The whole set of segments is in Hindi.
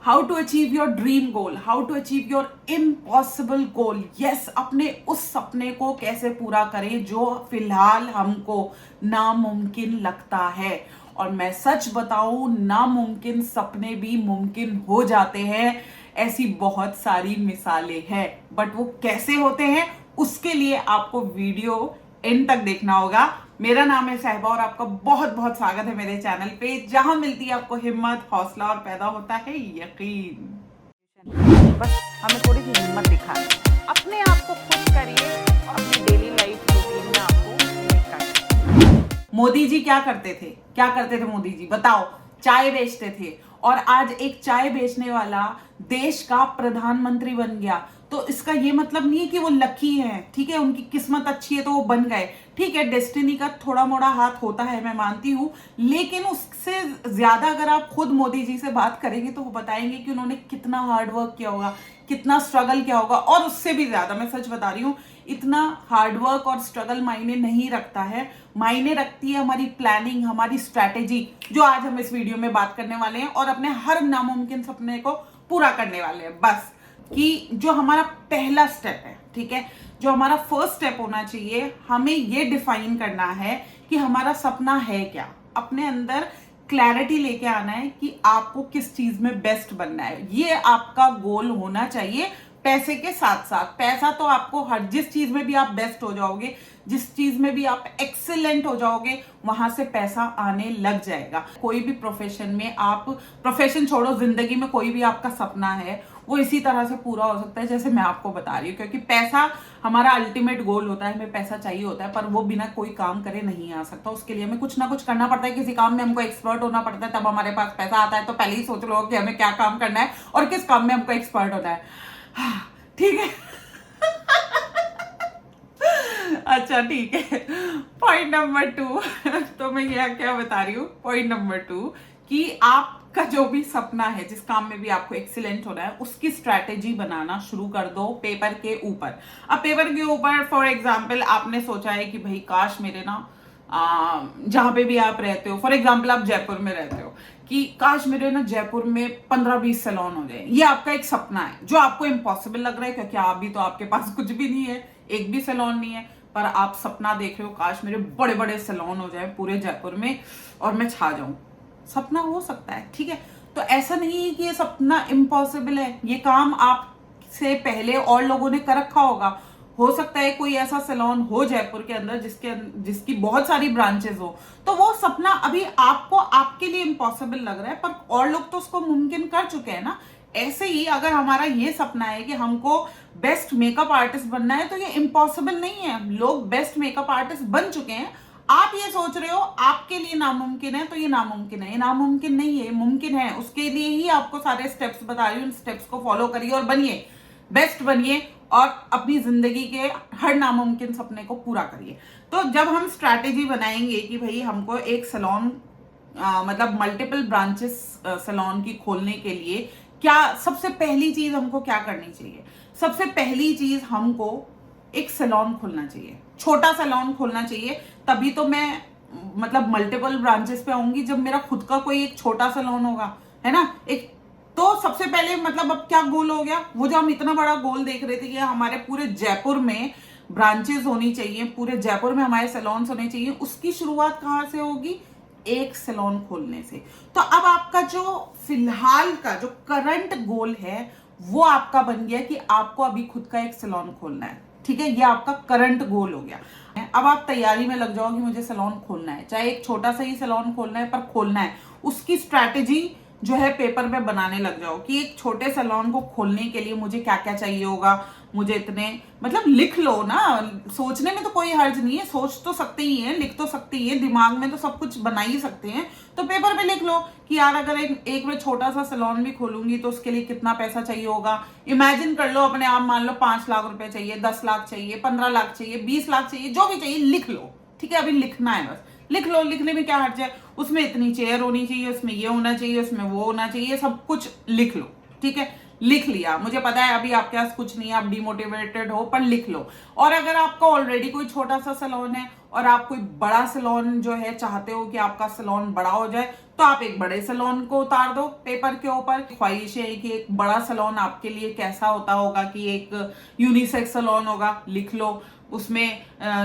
How to achieve your dream goal, how to achieve your impossible goal. Yes, अपने उस सपने को कैसे पूरा करें जो फिलहाल हमको नामुमकिन लगता है। और मैं सच बताऊं, नामुमकिन सपने भी मुमकिन हो जाते हैं। ऐसी बहुत सारी मिसालें हैं, बट वो कैसे होते हैं उसके लिए आपको वीडियो एंड तक देखना होगा। मेरा नाम है साहिबा और आपका बहुत बहुत स्वागत है मेरे चैनल पे, जहां मिलती है आपको हिम्मत, हौसला और पैदा होता है यकीन। बस हमें थोड़ी सी हिम्मत दिखानी है। अपने आप को खुश करिए और अपनी डेली लाइफ रूटीन में आपको मेक करिए। मोदी जी क्या करते थे? क्या करते थे मोदी जी, बताओ? चाय बेचते थे और आज एक चाय बेचने वाला देश का प्रधानमंत्री बन गया। तो इसका ये मतलब नहीं है कि वो लकी है, ठीक है, उनकी किस्मत अच्छी है तो वो बन गए। ठीक है, डेस्टिनी का थोड़ा मोड़ा हाथ होता है, मैं मानती हूं, लेकिन उससे ज्यादा अगर आप खुद मोदी जी से बात करेंगे तो वो बताएंगे कि उन्होंने कितना हार्ड वर्क किया होगा, कितना स्ट्रगल किया होगा। और उससे भी ज्यादा मैं सच बता रही हूं, इतना हार्डवर्क और स्ट्रगल मायने नहीं रखता है, मायने रखती है हमारी प्लानिंग, हमारी स्ट्रैटेजी, जो आज हम इस वीडियो में बात करने वाले हैं और अपने हर नामुमकिन सपने को पूरा करने वाले हैं। बस कि जो हमारा पहला स्टेप है, ठीक है, जो हमारा फर्स्ट स्टेप होना चाहिए, हमें ये डिफाइन करना है कि हमारा सपना है क्या। अपने अंदर क्लैरिटी लेके आना है कि आपको किस चीज में बेस्ट बनना है। ये आपका गोल होना चाहिए। पैसे के साथ साथ, पैसा तो आपको हर जिस चीज में भी आप बेस्ट हो जाओगे, जिस चीज में भी आप एक्सीलेंट हो जाओगे, वहां से पैसा आने लग जाएगा। कोई भी प्रोफेशन में आप, प्रोफेशन छोड़ो, जिंदगी में कोई भी आपका सपना है वो इसी तरह से पूरा हो सकता है जैसे मैं आपको बता रही हूँ। क्योंकि पैसा हमारा अल्टीमेट गोल होता है, हमें पैसा चाहिए होता है, पर वो बिना कोई काम करे नहीं आ सकता। उसके लिए हमें कुछ ना कुछ करना पड़ता है, किसी काम में हमको एक्सपर्ट होना पड़ता है, तब हमारे पास पैसा आता है। तो पहले ही सोच लो कि हमें क्या काम करना है और किस काम में हमको एक्सपर्ट होना है। ठीक है। अच्छा ठीक है। पॉइंट नंबर 2 तो मैं ये क्या बता रही हूँ, पॉइंट नंबर 2 कि आपका जो भी सपना है, जिस काम में भी आपको एक्सीलेंट होना है, उसकी स्ट्रैटेजी बनाना शुरू कर दो पेपर के ऊपर। अब पेपर के ऊपर फॉर एग्जाम्पल आपने सोचा है कि भाई काश मेरे ना जहां पे भी आप रहते हो, फॉर एग्जाम्पल आप जयपुर में रहते हो, कि काश मेरे ना जयपुर में 15-20 सैलून हो जाए। ये आपका एक सपना है जो आपको इम्पॉसिबल लग रहा है, क्योंकि अभी तो आपके पास कुछ भी नहीं है, एक भी सैलून नहीं है, पर आप सपना देख रहे हो काश मेरे बड़े बड़े सैलून हो जाए पूरे जयपुर में और मैं छा जाऊं। सपना हो सकता है, ठीक है। तो ऐसा नहीं है कि ये सपना इम्पॉसिबल है। ये काम आपसे पहले और लोगों ने कर रखा होगा। हो सकता है कोई ऐसा सैलून हो जयपुर के अंदर जिसकी बहुत सारी ब्रांचेस हो, तो वो सपना अभी आपको आपके लिए इम्पॉसिबल लग रहा है, पर और लोग तो उसको मुमकिन कर चुके हैं ना। ऐसे ही अगर हमारा ये सपना है कि हमको बेस्ट मेकअप आर्टिस्ट बनना है, तो ये इम्पॉसिबल नहीं है, लोग बेस्ट मेकअप आर्टिस्ट बन चुके हैं। आप ये सोच रहे हो आपके लिए नामुमकिन है, तो ये नामुमकिन है। ये नामुमकिन नहीं है, मुमकिन है। उसके लिए ही आपको सारे स्टेप्स बता रही हूँ, स्टेप्स को फॉलो करिए और बनिए, बेस्ट बनिए और अपनी जिंदगी के हर नामुमकिन सपने को पूरा करिए। तो जब हम स्ट्रैटेजी बनाएंगे कि भाई हमको एक सैलून, मतलब मल्टीपल ब्रांचेस सैलून की खोलने के लिए क्या, सबसे पहली चीज हमको क्या करनी चाहिए? सबसे पहली चीज हमको एक सैलून खोलना चाहिए, छोटा सैलून खोलना चाहिए। तभी तो मैं मतलब मल्टीपल ब्रांचेस पे आऊंगी जब मेरा खुद का कोई एक छोटा सैलून होगा, है ना। एक तो सबसे पहले मतलब अब क्या गोल हो गया, वो जो हम इतना बड़ा गोल देख रहे थे कि हमारे पूरे जयपुर में ब्रांचेस होनी चाहिए, पूरे जयपुर में हमारे सैलून्स होने चाहिए, उसकी शुरुआत कहां से होगी? एक सैलून खोलने से। तो अब आपका जो फिलहाल का जो करंट गोल है वो आपका बन गया कि आपको अभी खुद का एक सैलून खोलना है, ठीक है। ये आपका करंट गोल हो गया। अब आप तैयारी में लग जाओ कि मुझे सैलून खोलना है, चाहे एक छोटा सा ही सैलून खोलना है, पर खोलना है। उसकी स्ट्रैटेजी जो है पेपर पे बनाने लग जाओ कि एक छोटे सैलून को खोलने के लिए मुझे क्या क्या चाहिए होगा, मुझे इतने, मतलब लिख लो ना। सोचने में तो कोई हर्ज नहीं है, सोच तो सकते ही है, लिख तो सकते ही है, दिमाग में तो सब कुछ बना ही सकते हैं। तो पेपर पे लिख लो कि यार अगर एक मैं छोटा सा सैलून भी खोलूंगी तो उसके लिए कितना पैसा चाहिए होगा। इमेजिन कर लो अपने आप, मान लो 5 लाख रुपए चाहिए, 10 लाख चाहिए, 15 लाख चाहिए, 20 लाख चाहिए, जो भी चाहिए लिख लो, ठीक है। अभी लिखना है, बस लिख लो। लिखने में क्या हर्ज है? उसमें इतनी चेयर होनी चाहिए, उसमें ये होना चाहिए, उसमें वो होना चाहिए, सब कुछ लिख लो, ठीक है। लिख लिया, मुझे पता है अभी आपके पास कुछ नहीं है, आप डिमोटिवेटेड हो, पर लिख लो। और अगर आपका ऑलरेडी कोई छोटा सा सैलून है और आप कोई बड़ा सैलून जो है चाहते हो कि आपका सैलून बड़ा हो जाए, तो आप एक बड़े सैलून को उतार दो पेपर के ऊपर। ख्वाहिश है कि एक बड़ा सैलून आपके लिए कैसा होता होगा, कि एक यूनिसेक्स सैलून होगा, लिख लो। उसमें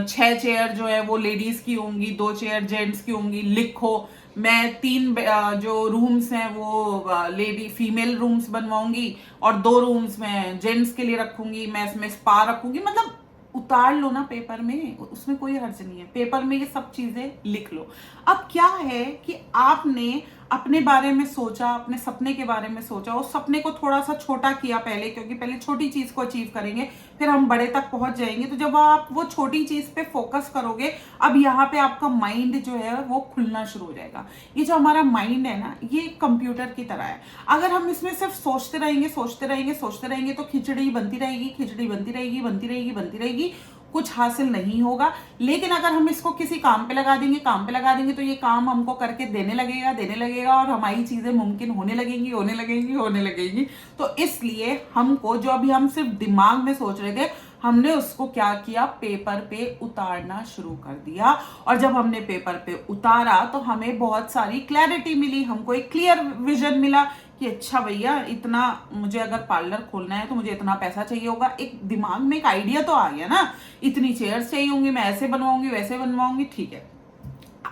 6 चेयर जो है वो लेडीज की होंगी, 2 चेयर जेंट्स की होंगी, लिखो। मैं 3 जो रूम्स हैं वो लेडी फीमेल रूम्स बनवाऊंगी और 2 रूम्स में जेंट्स के लिए रखूंगी, मैं इसमें स्पा रखूंगी। मतलब उतार लो ना पेपर में, उसमें कोई हर्ज नहीं है, पेपर में ये सब चीजें लिख लो। अब क्या है कि आपने अपने बारे में सोचा, अपने सपने के बारे में सोचा, उस सपने को थोड़ा सा छोटा किया पहले, क्योंकि पहले छोटी चीज को अचीव करेंगे फिर हम बड़े तक पहुंच जाएंगे। तो जब आप वो छोटी चीज पे फोकस करोगे, अब यहाँ पे आपका माइंड जो है वो खुलना शुरू हो जाएगा। ये जो हमारा माइंड है ना, ये कंप्यूटर की तरह है। अगर हम इसमें सिर्फ सोचते रहेंगे सोचते रहेंगे सोचते रहेंगे तो खिचड़ी बनती रहेगी, खिचड़ी बनती रहेगी, बनती रहेगी, बनती रहेगी, कुछ हासिल नहीं होगा। लेकिन अगर हम इसको किसी काम पे लगा देंगे, काम पे लगा देंगे, तो ये काम हमको करके देने लगेगा और हमारी चीजें मुमकिन होने लगेंगी, होने लगेंगी, होने लगेंगी। तो इसलिए हमको, जो अभी हम सिर्फ दिमाग में सोच रहे थे, हमने उसको क्या किया, पेपर पे उतारना शुरू कर दिया। और जब हमने पेपर पे उतारा तो हमें बहुत सारी क्लैरिटी मिली, हमको एक क्लियर विजन मिला कि अच्छा भैया, इतना मुझे अगर पार्लर खोलना है तो मुझे इतना पैसा चाहिए होगा। एक दिमाग में एक आइडिया तो आ गया ना, इतनी चेयर्स चाहिए होंगी, मैं ऐसे बनवाऊंगी, वैसे बनवाऊंगी, ठीक है।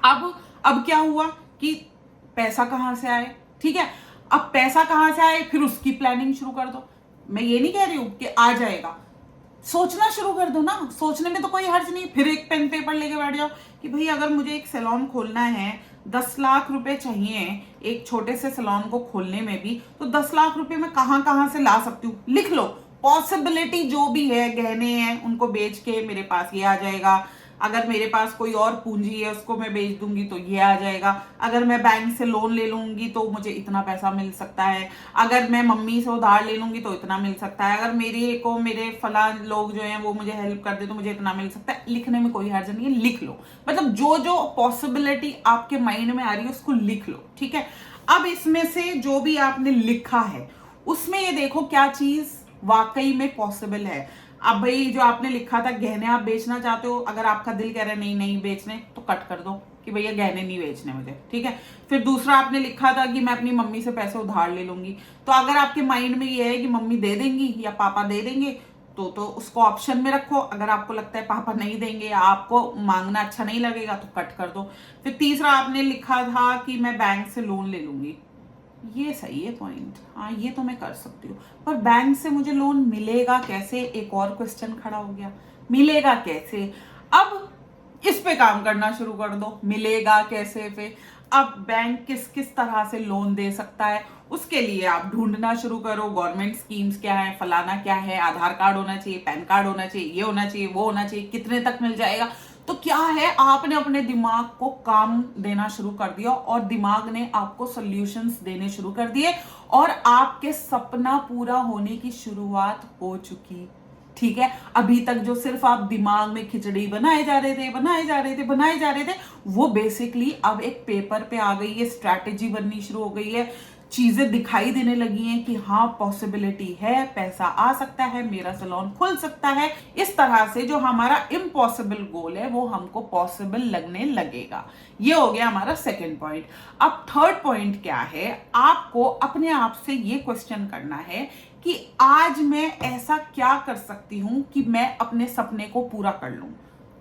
अब क्या हुआ कि पैसा कहां से आए, ठीक है। अब पैसा कहां से आए, फिर उसकी प्लानिंग शुरू कर दो। मैं ये नहीं कह रही हूं कि आ जाएगा, सोचना शुरू कर दो ना, सोचने में तो कोई हर्ज नहीं। फिर एक पेन पेपर लेके बैठ जाओ कि भाई अगर मुझे एक सैलून खोलना है, 10 लाख रुपए चाहिए एक छोटे से सैलून को खोलने में भी, तो 10 लाख रुपए मैं कहां कहां से ला सकती हूँ, लिख लो। पॉसिबिलिटी जो भी है, गहने हैं उनको बेच के मेरे पास ये आ जाएगा, अगर मेरे पास कोई और पूंजी है उसको मैं बेच दूंगी तो ये आ जाएगा, अगर मैं बैंक से लोन ले लूंगी तो मुझे इतना पैसा मिल सकता है, अगर मैं मम्मी से उधार ले लूंगी तो इतना मिल सकता है, अगर मेरे फला लोग जो हैं वो मुझे हेल्प कर दे तो मुझे इतना मिल सकता है। लिखने में कोई हर्ज नहीं है, लिख लो। मतलब जो जो पॉसिबिलिटी आपके माइंड में आ रही है उसको लिख लो, ठीक है। अब इसमें से जो भी आपने लिखा है उसमें ये देखो क्या चीज वाकई में पॉसिबल है। अब भाई जो आपने लिखा था गहने आप बेचना चाहते हो, अगर आपका दिल कह रहा है नहीं नहीं बेचने, तो कट कर दो कि भैया गहने नहीं बेचने मुझे, ठीक है। फिर दूसरा आपने लिखा था कि मैं अपनी मम्मी से पैसे उधार ले लूंगी, तो अगर आपके माइंड में ये है कि मम्मी दे देंगी या पापा दे देंगे, तो उसको ऑप्शन में रखो। अगर आपको लगता है पापा नहीं देंगे या आपको मांगना अच्छा नहीं लगेगा तो कट कर दो। फिर तीसरा आपने लिखा था कि मैं बैंक से लोन ले लूंगी, ये सही है पॉइंट, हाँ ये तो मैं कर सकती हूँ, पर बैंक से मुझे लोन मिलेगा कैसे, एक और क्वेश्चन खड़ा हो गया, मिलेगा कैसे। अब इस पे काम करना शुरू कर दो, मिलेगा कैसे पे। अब बैंक किस किस तरह से लोन दे सकता है, उसके लिए आप ढूंढना शुरू करो। गवर्नमेंट स्कीम्स क्या है, फलाना क्या है, आधार कार्ड होना चाहिए, पैन कार्ड होना चाहिए, ये होना चाहिए, वो होना चाहिए, कितने तक मिल जाएगा। तो क्या है, आपने अपने दिमाग को काम देना शुरू कर दिया और दिमाग ने आपको सॉल्यूशंस देने शुरू कर दिए और आपके सपना पूरा होने की शुरुआत हो चुकी, ठीक है। अभी तक जो सिर्फ आप दिमाग में खिचड़ी बनाए जा रहे थे, वो बेसिकली अब एक पेपर पे आ गई है, स्ट्रैटेजी बननी शुरू हो गई है, चीजें दिखाई देने लगी हैं कि हाँ पॉसिबिलिटी है, पैसा आ सकता है, मेरा सैलून खुल सकता है। इस तरह से जो हमारा इम्पॉसिबल गोल है वो हमको पॉसिबल लगने लगेगा। ये हो गया हमारा सेकंड पॉइंट। अब थर्ड पॉइंट क्या है, आपको अपने आप से ये क्वेश्चन करना है कि आज मैं ऐसा क्या कर सकती हूं कि मैं अपने सपने को पूरा कर लूं।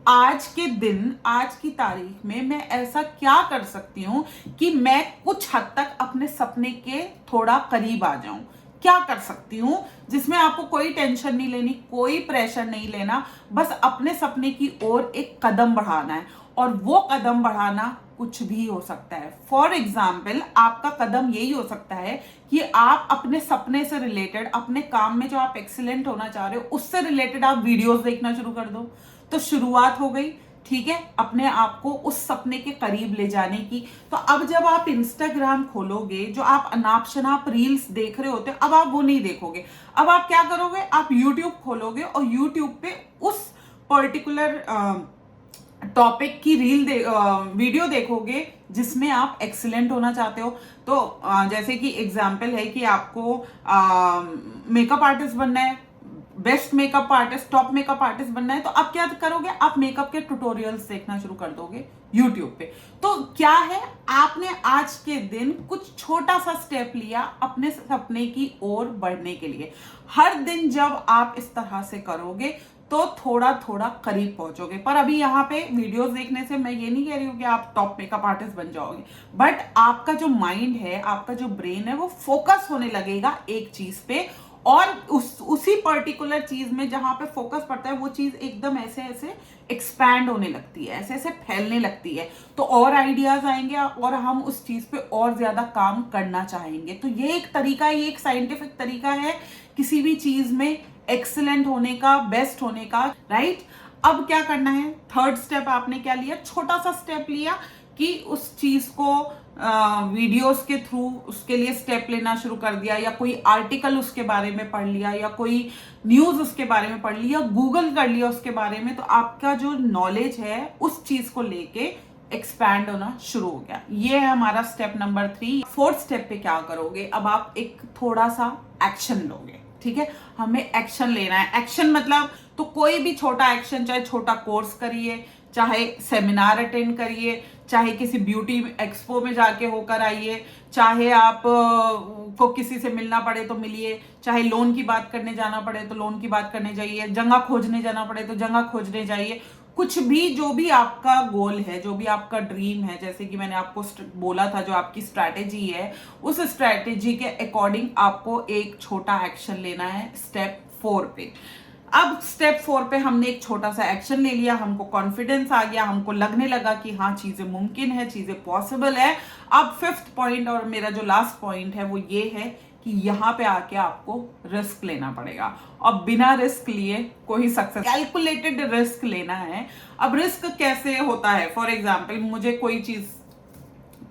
आज के दिन, आज की तारीख में मैं ऐसा क्या कर सकती हूं कि मैं कुछ हद तक अपने सपने के थोड़ा करीब आ जाऊं। क्या कर सकती हूं जिसमें आपको कोई टेंशन नहीं लेनी, कोई प्रेशर नहीं लेना, बस अपने सपने की ओर एक कदम बढ़ाना है। और वो कदम बढ़ाना कुछ भी हो सकता है। फॉर एग्जाम्पल, आपका कदम यही हो सकता है कि आप अपने सपने से रिलेटेड, अपने काम में जो आप एक्सीलेंट होना चाह रहे हो उससे रिलेटेड आप वीडियोस देखना शुरू कर दो। तो शुरुआत हो गई, ठीक है, अपने आप को उस सपने के करीब ले जाने की। तो अब जब आप इंस्टाग्राम खोलोगे, जो आप अनाप शनाप रील्स देख रहे होते, अब आप वो नहीं देखोगे। अब आप क्या करोगे, आप यूट्यूब खोलोगे और यूट्यूब पे उस पर्टिकुलर टॉपिक की वीडियो देखोगे जिसमें आप एक्सीलेंट होना चाहते हो, तो जैसे कि एग्जाम्पल है कि आपको मेकअप आर्टिस्ट बनना है, best makeup artist, top makeup artist बनना है, तो आप क्या करोगे, आप मेकअप के ट्यूटोरियल्स देखना शुरू कर दोगे यूट्यूब पे। तो क्या है, आपने आज के दिन कुछ छोटा सा स्टेप लिया अपने सपने की ओर बढ़ने के लिए। हर दिन जब आप इस तरह से करोगे तो थोड़ा थोड़ा करीब पहुंचोगे। पर अभी यहाँ पे वीडियोस देखने से मैं ये नहीं कह रही हूँ कि आप टॉप मेकअप आर्टिस्ट बन जाओगे, बट आपका जो माइंड है, आपका जो ब्रेन है, वो फोकस होने लगेगा एक चीज पे, और उसी पर्टिकुलर चीज में जहां पे फोकस पड़ता है वो चीज एकदम ऐसे ऐसे एक्सपैंड होने लगती है, ऐसे ऐसे फैलने लगती है, तो और आइडियाज आएंगे और हम उस चीज पे और ज्यादा काम करना चाहेंगे। तो ये एक तरीका, ये एक साइंटिफिक तरीका है किसी भी चीज में एक्सीलेंट होने का, बेस्ट होने का, राइट। अब क्या करना है, थर्ड स्टेप आपने क्या लिया, छोटा सा स्टेप लिया कि उस चीज को वीडियोस के थ्रू उसके लिए स्टेप लेना शुरू कर दिया, या कोई आर्टिकल उसके बारे में पढ़ लिया, या कोई न्यूज उसके बारे में पढ़ लिया, गूगल कर लिया उसके बारे में, तो आपका जो नॉलेज है उस चीज को लेके एक्सपैंड होना शुरू हो गया। ये है हमारा स्टेप नंबर 3। फोर्थ स्टेप पे क्या करोगे, अब आप एक थोड़ा सा एक्शन लोगे, ठीक है। हमें एक्शन लेना है। एक्शन मतलब तो कोई भी छोटा एक्शन, चाहे छोटा कोर्स करिए, चाहे सेमिनार अटेंड करिए, चाहे किसी ब्यूटी एक्सपो में जाके होकर आइए, चाहे आप को किसी से मिलना पड़े तो मिलिए, चाहे लोन की बात करने जाना पड़े तो लोन की बात करने जाइए, जगह खोजने जाना पड़े तो जगह खोजने जाइए। कुछ भी, जो भी आपका गोल है, जो भी आपका ड्रीम है, जैसे कि मैंने आपको बोला था, जो आपकी स्ट्रैटेजी है, उस स्ट्रैटेजी के अकॉर्डिंग आपको एक छोटा एक्शन लेना है स्टेप 4 पे। अब स्टेप 4 पे हमने एक छोटा सा एक्शन ले लिया, हमको कॉन्फिडेंस आ गया, हमको लगने लगा कि हाँ चीजें मुमकिन है, चीजें पॉसिबल है। अब 5th पॉइंट और मेरा जो लास्ट पॉइंट है वो ये है कि यहाँ पे आके आपको रिस्क लेना पड़ेगा, और बिना रिस्क लिए कोई सक्सेस, कैलकुलेटेड रिस्क लेना है। अब रिस्क कैसे होता है, फॉर एग्जाम्पल मुझे कोई चीज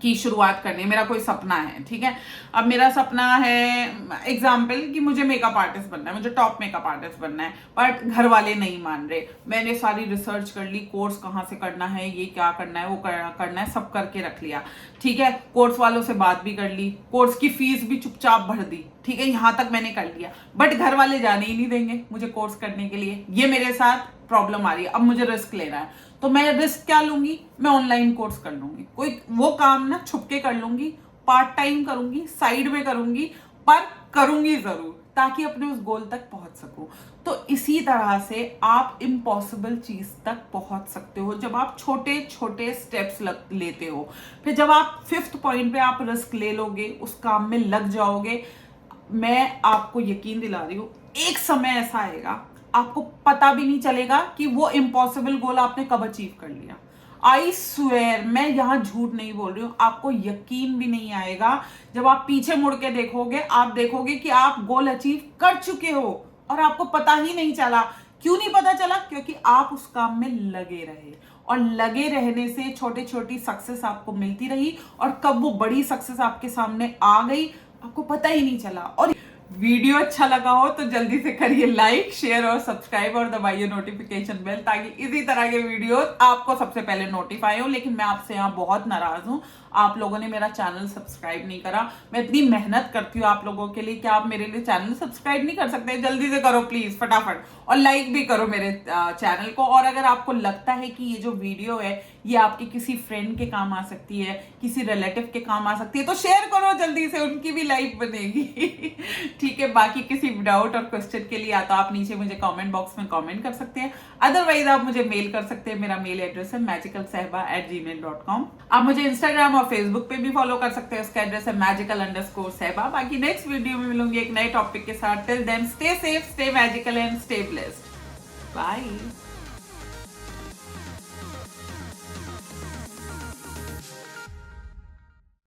की शुरुआत करनी है, मेरा कोई सपना है, ठीक है। अब मेरा सपना है एग्जाम्पल कि मुझे मेकअप आर्टिस्ट बनना है, मुझे टॉप मेकअप आर्टिस्ट बनना है, बट घर वाले नहीं मान रहे। मैंने सारी रिसर्च कर ली, कोर्स कहाँ से करना है, ये क्या करना है, वो करना है, सब करके रख लिया, ठीक है। कोर्स वालों से बात भी कर ली, कोर्स की फीस भी चुपचाप भर दी, ठीक है, यहां तक मैंने कर लिया, बट घर वाले जाने ही नहीं देंगे मुझे कोर्स करने के लिए। ये मेरे साथ प्रॉब्लम आ रही है। अब मुझे रिस्क लेना है, तो मैं रिस्क क्या लूंगी, मैं ऑनलाइन कोर्स कर लूंगी, कोई वो काम ना छुपके कर लूंगी, पार्ट टाइम करूंगी, साइड में करूंगी, पर करूंगी जरूर, ताकि अपने उस गोल तक पहुंच सकूं। तो इसी तरह से आप इम्पॉसिबल चीज तक पहुंच सकते हो जब आप छोटे छोटे स्टेप्स लेते हो। फिर जब आप 5th पॉइंट पे आप रिस्क ले लोगे, उस काम में लग जाओगे, मैं आपको यकीन दिला रही हूं, एक समय ऐसा आएगा आपको पता भी नहीं चलेगा कि वो इम्पॉसिबल गोल आपने कब अचीव कर लिया। आई स्वेयर, मैं यहां झूठ नहीं बोल रही हूं, आपको यकीन भी नहीं आएगा जब आप पीछे मुड़ के देखोगे, आप देखोगे कि आप गोल अचीव कर चुके हो और आपको पता ही नहीं चला। क्यों नहीं पता चला? क्योंकि आप उस काम में लगे रहे, और लगे रहने से छोटी छोटी सक्सेस आपको मिलती रही, और कब वो बड़ी सक्सेस आपके सामने आ गई आपको पता ही नहीं चला। और वीडियो अच्छा लगा हो तो जल्दी से करिए लाइक, शेयर और सब्सक्राइब, और दबाइए नोटिफिकेशन बेल, ताकि इसी तरह के वीडियो आपको सबसे पहले नोटिफाई हो। लेकिन मैं आपसे यहाँ बहुत नाराज हूँ, आप लोगों ने मेरा चैनल सब्सक्राइब नहीं करा। मैं इतनी मेहनत करती हूँ आप लोगों के लिए, क्या आप मेरे लिए चैनल सब्सक्राइब नहीं कर सकते? जल्दी से करो प्लीज, फटाफट, और लाइक भी करो मेरे चैनल को। और अगर आपको लगता है कि ये जो वीडियो है ये आपके किसी फ्रेंड के काम आ सकती है, किसी रिलेटिव के काम आ सकती है, तो शेयर करो जल्दी से, उनकी भी लाइफ बनेगी। ठीक है, बाकी किसी डाउट और क्वेश्चन के लिए या तो आप नीचे मुझे कमेंट बॉक्स में कमेंट कर सकते हैं, अदरवाइज आप मुझे मेल कर सकते हैं। मेरा मेल एड्रेस है magicalsehba@gmail.com। आप मुझे इंस्टाग्राम और फेसबुक पे भी फॉलो कर सकते हैं, उसका एड्रेस है magical_sehba। बाकी नेक्स्ट वीडियो में मिलूंगी एक नए टॉपिक के साथ। Till then stay safe, stay magical and stay blessed. Bye.